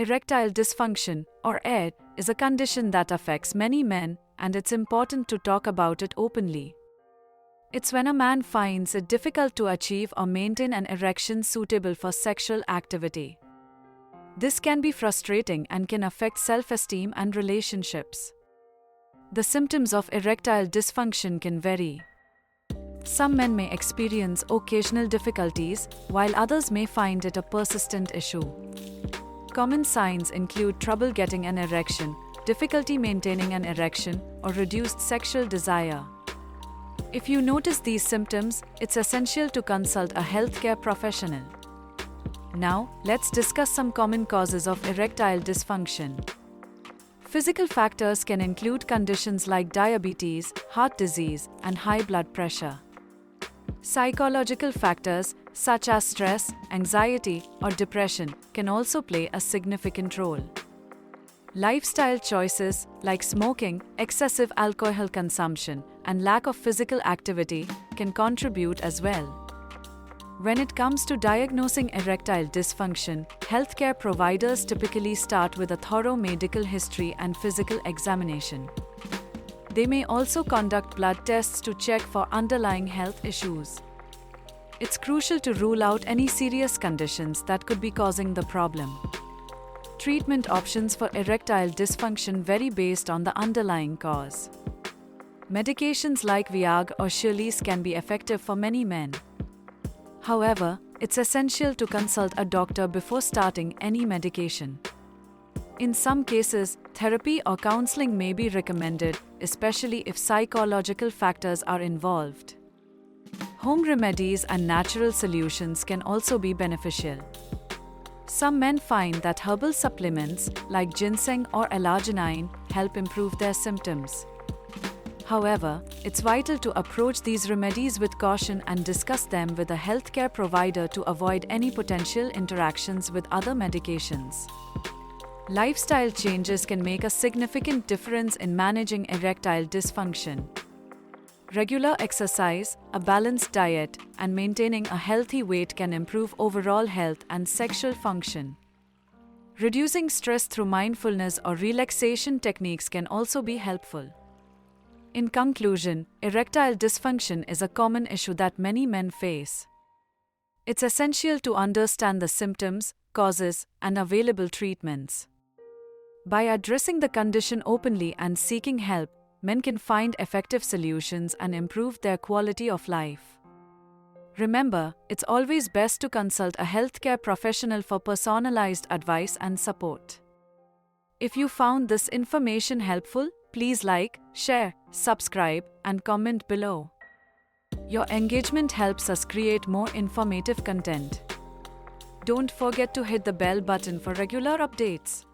Erectile dysfunction, or ED, is a condition that affects many men, and it's important to talk about it openly. It's when a man finds it difficult to achieve or maintain an erection suitable for sexual activity. This can be frustrating and can affect self-esteem and relationships. The symptoms of erectile dysfunction can vary. Some men may experience occasional difficulties, while others may find it a persistent issue. Common signs include trouble getting an erection, difficulty maintaining an erection, or reduced sexual desire. If you notice these symptoms, it's essential to consult a healthcare professional. Now, let's discuss some common causes of erectile dysfunction. Physical factors can include conditions like diabetes, heart disease, and high blood pressure. Psychological factors, such as stress, anxiety, or depression, can also play a significant role. Lifestyle choices, like smoking, excessive alcohol consumption, and lack of physical activity, can contribute as well. When it comes to diagnosing erectile dysfunction, healthcare providers typically start with a thorough medical history and physical examination. They may also conduct blood tests to check for underlying health issues. It's crucial to rule out any serious conditions that could be causing the problem. Treatment options for erectile dysfunction vary based on the underlying cause. Medications like Viagra or Cialis can be effective for many men. However, it's essential to consult a doctor before starting any medication. In some cases, therapy or counseling may be recommended, especially if psychological factors are involved. Home remedies and natural solutions can also be beneficial. Some men find that herbal supplements, like ginseng or L-arginine, help improve their symptoms. However, it's vital to approach these remedies with caution and discuss them with a healthcare provider to avoid any potential interactions with other medications. Lifestyle changes can make a significant difference in managing erectile dysfunction. Regular exercise, a balanced diet, and maintaining a healthy weight can improve overall health and sexual function. Reducing stress through mindfulness or relaxation techniques can also be helpful. In conclusion, erectile dysfunction is a common issue that many men face. It's essential to understand the symptoms, causes, and available treatments. By addressing the condition openly and seeking help, men can find effective solutions and improve their quality of life. Remember, it's always best to consult a healthcare professional for personalized advice and support. If you found this information helpful, please like, share, subscribe, and comment below. Your engagement helps us create more informative content. Don't forget to hit the bell button for regular updates.